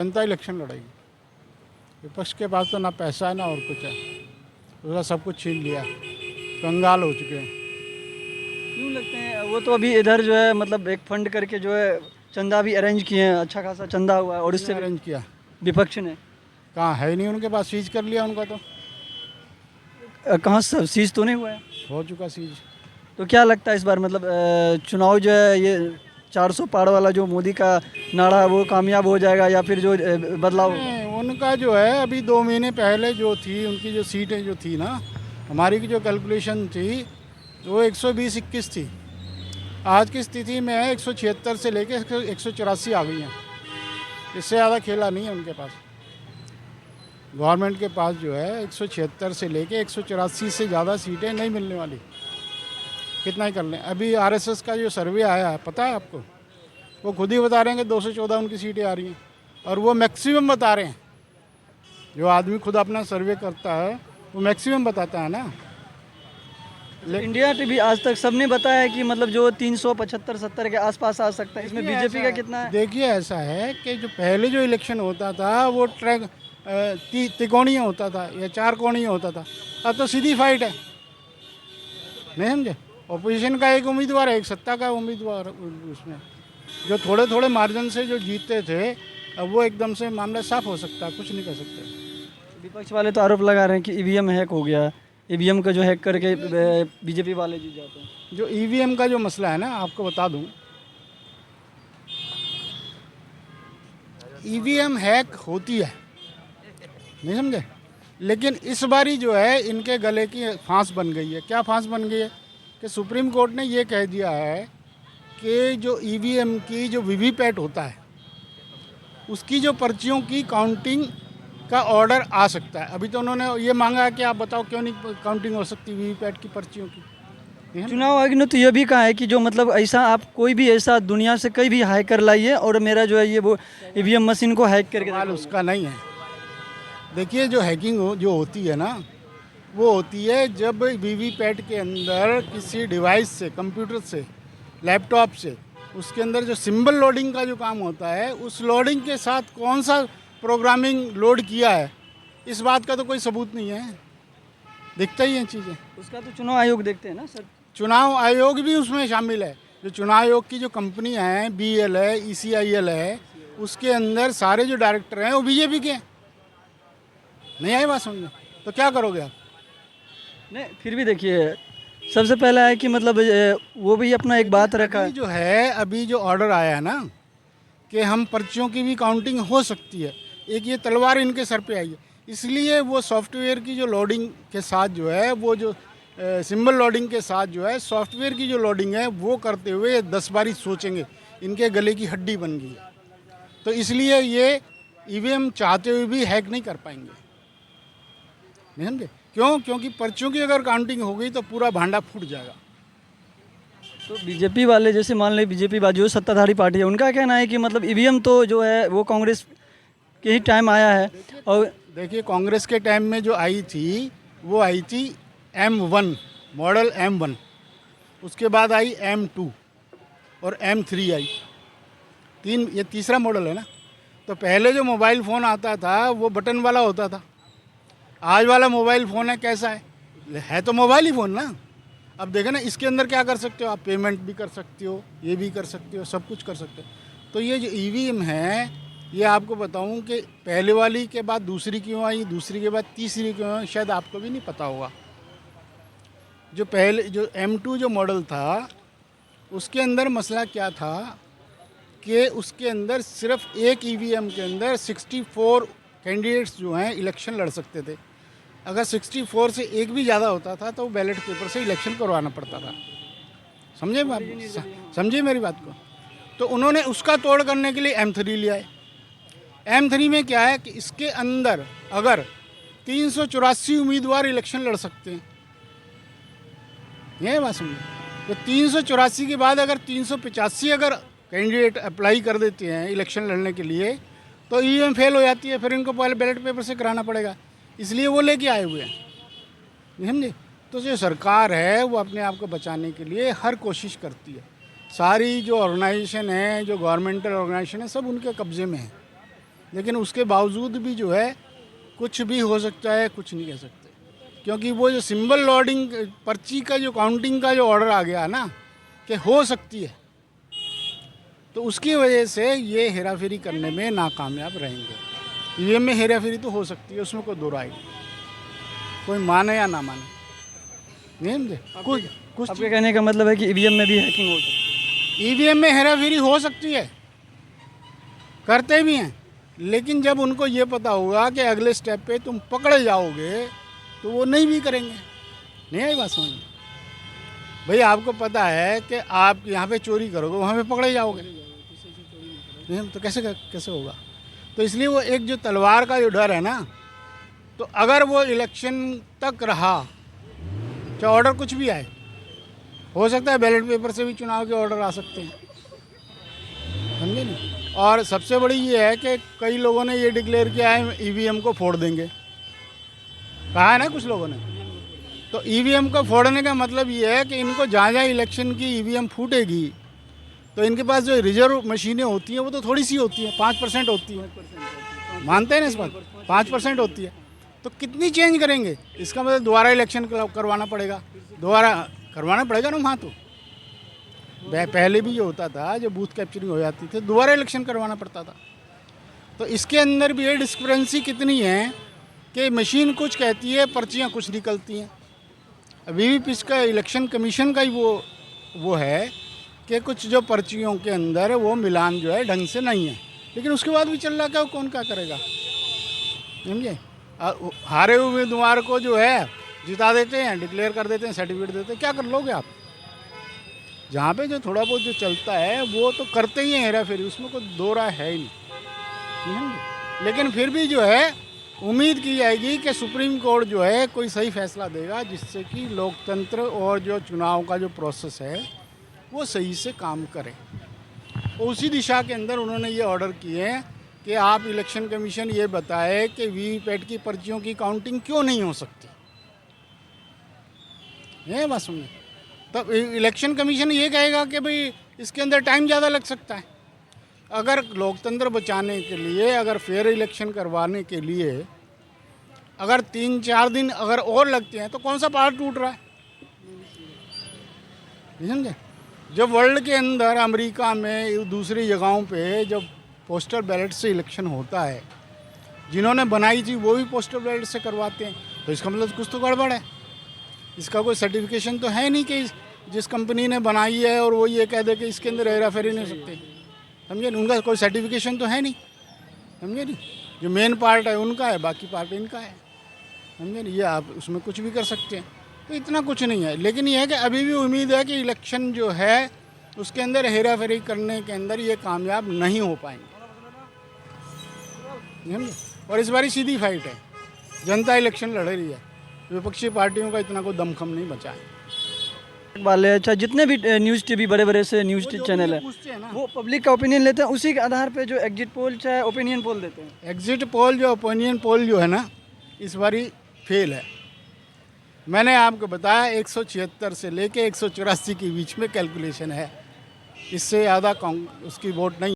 जनता election लड़ेगी। विपक्ष के पास तो ना पैसा है ना और कुछ है, उसका सब कुछ छीन लिया, कंगाल हो चुके हैं। क्यों लगते हैं? वो तो अभी इधर जो है मतलब एक फंड करके जो है चंदा भी अरेंज किए हैं, अच्छा खासा चंदा हुआ है और इससे किसने अरेंज किया? विपक्ष ने कहाँ है ही नहीं उनके पास, सीज कर लिया उनका तो, कहाँ से सीज तो नहीं हुआ है। हो चुका सीज। तो क्या लगता है इस बार मतलब चुनाव जो है ये 400 पार वाला जो मोदी का नारा है वो कामयाब हो जाएगा या फिर जो बदलाव होगा? नहीं, उनका जो है अभी 2 महीने पहले जो थी उनकी जो सीटें जो थी ना, हमारी की जो कैलकुलेशन थी वो 120-21 थी। आज की स्थिति में 176 से लेके 184 आ गई हैं। इससे ज़्यादा खेला नहीं है उनके पास। गवर्नमेंट के पास जो है 176 से लेके 184 से ज़्यादा सीटें नहीं मिलने वाली। कितना ही कर लें। अभी आरएसएस का जो सर्वे आया है पता है आपको, वो खुद ही बता रहे हैं कि 214 उनकी सीटें आ रही हैं और वो मैक्सिमम बता रहे हैं। जो आदमी खुद अपना सर्वे करता है वो मैक्सिमम बताता है ना। इंडिया टीवी आज तक सबने बताया है कि मतलब जो 375-70 के आसपास आ सकता है। इसमें देखिए बीजेपी ऐसा का है, कितना है? देखिए ऐसा है कि जो पहले जो इलेक्शन होता था वो तिकोणीय होता था या 4 कोणीय होता था। अब तो सीधी फाइट है, नहीं समझे। ऑपोजिशन का एक उम्मीदवार है, एक सत्ता का उम्मीदवार उसमें जो थोड़े थोड़े मार्जिन से जो जीतते थे, अब वो एकदम से मामला साफ हो सकता है, कुछ नहीं कर सकते। विपक्ष वाले तो आरोप लगा रहे हैं कि ईवीएम हैक हो गया, ईवीएम का जो हैक करके बीजेपी वाले जीत जाते हैं। जो ईवीएम का जो मसला है ना, आपको बता दूं, ईवीएम हैक होती है, नहीं समझे, लेकिन इस बारी जो है इनके गले की फांस बन गई है। क्या फांस बन गई है कि सुप्रीम कोर्ट ने ये कह दिया है कि जो ईवीएम की जो वीवीपैट होता है उसकी जो पर्चियों की काउंटिंग का ऑर्डर आ सकता है। अभी तो उन्होंने ये मांगा है कि आप बताओ क्यों नहीं काउंटिंग हो सकती वीवीपैट की पर्चियों की। नहीं है? चुनाव आयोग ने तो ये भी कहा है कि जो मतलब ऐसा आप कोई भी ऐसा दुनिया से कहीं भी हैकर लाइए और मेरा जो है ये वो ईवीएम मशीन को हैक करके सवाल दिखाइए। उसका नहीं है। देखिए जो हैकिंग जो होती है ना, वो होती है जब वीवीपैट के अंदर किसी डिवाइस से, कंप्यूटर से, लैपटॉप से, उसके अंदर जो सिंबल लोडिंग का जो काम होता है, उस लोडिंग के साथ कौन सा प्रोग्रामिंग लोड किया है, इस बात का तो कोई सबूत नहीं है। दिखता ही हैं चीज़ें। उसका तो चुनाव आयोग देखते हैं ना सर। चुनाव आयोग भी उसमें शामिल है। जो चुनाव आयोग की जो कंपनियां हैं, बीएल है, ईसीआईएल है, उसके अंदर सारे जो डायरेक्टर हैं वो बीजेपी के हैं। नहीं आई बात समझ में? तो क्या करोगे आप? नहीं फिर भी देखिए सबसे पहला है कि मतलब वो भी अपना एक बात रखा अभी है। जो है, अभी जो ऑर्डर आया है ना कि हम पर्चियों की भी काउंटिंग हो सकती है, एक ये तलवार इनके सर पे आई है। इसलिए वो सॉफ्टवेयर की जो लोडिंग के साथ जो है, वो जो सिंबल लोडिंग के साथ जो है, सॉफ्टवेयर की जो लोडिंग है वो करते हुए 10 बारी सोचेंगे। इनके गले की हड्डी बन गई है, तो इसलिए ये ईवीएम चाहते हुए भी हैक नहीं कर पाएंगे। नहीं समझे क्यों? क्योंकि पर्चियों की अगर काउंटिंग हो गई तो पूरा भांडा फूट जाएगा। तो बीजेपी वाले जैसे मान लें बीजेपी जो सत्ताधारी पार्टी है उनका कहना है कि मतलब ईवीएम तो जो है वो कांग्रेस के ही टाइम आया है। और देखिए कांग्रेस के टाइम में जो आई थी वो आई थी M1, मॉडल M1, उसके बाद आई M2 और M3 आई, ये तीसरा मॉडल है ना। तो पहले जो मोबाइल फ़ोन आता था वो बटन वाला होता था। आज वाला मोबाइल फ़ोन है कैसा है तो मोबाइल ही फ़ोन ना। अब देखें ना, इसके अंदर क्या कर सकते हो आप, पेमेंट भी कर सकते हो, ये भी कर सकते हो, सब कुछ कर सकते हो। तो ये जो ईवीएम है, ये आपको बताऊं कि पहले वाली के बाद दूसरी क्यों आई, दूसरी के बाद तीसरी क्यों आई, शायद आपको भी नहीं पता होगा। जो पहले जो M2 जो मॉडल था, उसके अंदर मसला क्या था कि उसके अंदर सिर्फ एक ईवीएम के अंदर 64 कैंडिडेट्स जो हैं इलेक्शन लड़ सकते थे। अगर 64 से एक भी ज़्यादा होता था तो बैलेट पेपर से इलेक्शन करवाना पड़ता था। समझे समझिए मेरी बात को। तो उन्होंने उसका तोड़ करने के लिए M3 लिया है। M3 में क्या है कि इसके अंदर अगर 384 उम्मीदवार इलेक्शन लड़ सकते हैं, ये बात समझे। तो 384 के बाद अगर 385 अगर कैंडिडेट अप्लाई कर देते हैं इलेक्शन लड़ने के लिए, तो ईवीएम फेल हो जाती है, फिर इनको पहले बैलेट पेपर से कराना पड़ेगा। इसलिए वो लेके आए हुए हैं, नहीं समझे। तो जो सरकार है वो अपने आप को बचाने के लिए हर कोशिश करती है। सारी जो ऑर्गेनाइजेशन है, जो गवर्नमेंटल ऑर्गेनाइजेशन है, सब उनके कब्जे में है। लेकिन उसके बावजूद भी जो है कुछ भी हो सकता है, कुछ नहीं कह सकते, क्योंकि वो जो सिंबल लोडिंग पर्ची का जो काउंटिंग का जो ऑर्डर आ गया ना कि हो सकती है, तो उसकी वजह से ये हेराफेरी करने में नाकामयाब रहेंगे। ईवीएम में हेराफेरी तो हो सकती है, उसमें कोई दो राय नहीं, कोई माने या ना माने, नहीं समझे। कुछ आपके कहने का मतलब है कि ईवीएम में भी हैकिंग हो सकती ईवीएम में हेराफेरी हो सकती है, करते भी हैं, लेकिन जब उनको ये पता होगा कि अगले स्टेप पे तुम पकड़े जाओगे तो वो नहीं भी करेंगे। नहीं आई बात समझ में? भाई आपको पता है कि आप यहाँ पे चोरी करोगे, वहाँ पे पकड़े जाओगे, नहीं तो कैसे होगा। तो इसलिए वो एक जो तलवार का जो डर है ना, तो अगर वो इलेक्शन तक रहा, चाहे ऑर्डर कुछ भी आए, हो सकता है बैलेट पेपर से भी चुनाव के ऑर्डर आ सकते हैं, समझे नहीं। और सबसे बड़ी ये है कि कई लोगों ने ये डिक्लेयर किया है ईवीएम को फोड़ देंगे, कहा है ना कुछ लोगों ने। तो ईवीएम को फोड़ने का मतलब ये है कि इनको जहाँ जहाँ इलेक्शन की ईवीएम फूटेगी तो इनके पास जो रिजर्व मशीनें होती हैं वो तो थोड़ी सी होती हैं, 5% होती हैं, मानते हैं ना इस बात, 5% होती है, तो कितनी चेंज करेंगे। इसका मतलब दोबारा इलेक्शन करवाना पड़ेगा, दोबारा करवाना पड़ेगा ना वहाँ। तो पहले भी जो होता था, जो बूथ कैप्चरिंग हो जाती थी, दोबारा इलेक्शन करवाना पड़ता था। तो इसके अंदर भी ये डिस्क्रिपेंसी कितनी है कि मशीन कुछ कहती है, पर्चियाँ कुछ निकलती हैं। वीवीपी का इलेक्शन कमीशन का ही वो है कि कुछ जो पर्चियों के अंदर वो मिलान जो है ढंग से नहीं है, लेकिन उसके बाद भी चल रहा क्या, कौन क्या करेगा, समझे। हारे हुए उम्मीदवार को जो है जिता देते हैं, डिक्लेयर कर देते हैं, सर्टिफिकेट देते हैं, क्या कर लोगे आप। जहाँ पे जो थोड़ा बहुत जो चलता है वो तो करते ही हैं हेरा फेरी, उसमें कोई दो राय है ही नहीं। लेकिन फिर भी जो है उम्मीद की जाएगी कि सुप्रीम कोर्ट जो है कोई सही फैसला देगा जिससे कि लोकतंत्र और जो चुनाव का जो प्रोसेस है वो सही से काम करे। उसी दिशा के अंदर उन्होंने ये ऑर्डर किए हैं कि आप इलेक्शन कमीशन ये बताए कि वीवीपैट की पर्चियों की काउंटिंग क्यों नहीं हो सकती, ये बात सुनिए। तब इलेक्शन कमीशन ये कहेगा कि भाई इसके अंदर टाइम ज़्यादा लग सकता है। अगर लोकतंत्र बचाने के लिए, अगर फेयर इलेक्शन करवाने के लिए अगर 3-4 दिन अगर और लगते हैं तो कौन सा पहाड़ टूट रहा है, समझे। जब वर्ल्ड के अंदर अमेरिका में दूसरी जगहों पे जब पोस्टल बैलेट से इलेक्शन होता है, जिन्होंने बनाई थी वो भी पोस्टल बैलेट से करवाते हैं, तो इसका मतलब कुछ तो गड़बड़ है। इसका कोई सर्टिफिकेशन तो है नहीं कि जिस कंपनी ने बनाई है और वो ये कह दे कि इसके अंदर हेराफेरी नहीं हो सकती, समझे। उनका कोई सर्टिफिकेशन तो है नहीं, समझे नहीं। जो मेन पार्ट है उनका है, बाकी पार्ट इनका है, समझे नहीं। ये आप उसमें कुछ भी कर सकते हैं, तो इतना कुछ नहीं है। लेकिन ये है कि अभी भी उम्मीद है कि इलेक्शन जो है उसके अंदर हेरा फेरी करने के अंदर ये कामयाब नहीं हो पाएंगे, समझे। और इस बारी सीधी फाइट है, जनता इलेक्शन लड़ रही है, विपक्षी पार्टियों का इतना कोई दमखम नहीं बचा है। वाले अच्छा जितने भी न्यूज़ टीवी बड़े बड़े से न्यूज़ चैनल है वो पब्लिक का ओपिनियन लेते हैं, उसी के आधार पे जो एग्जिट पोल चाहे ओपिनियन पोल देते हैं। एग्जिट पोल जो ओपिनियन पोल जो है ना, इस बारी फेल है। मैंने आपको बताया 176 से लेके 184 के बीच में कैलकुलेशन है, इससे ज़्यादा उसकी वोट नहीं।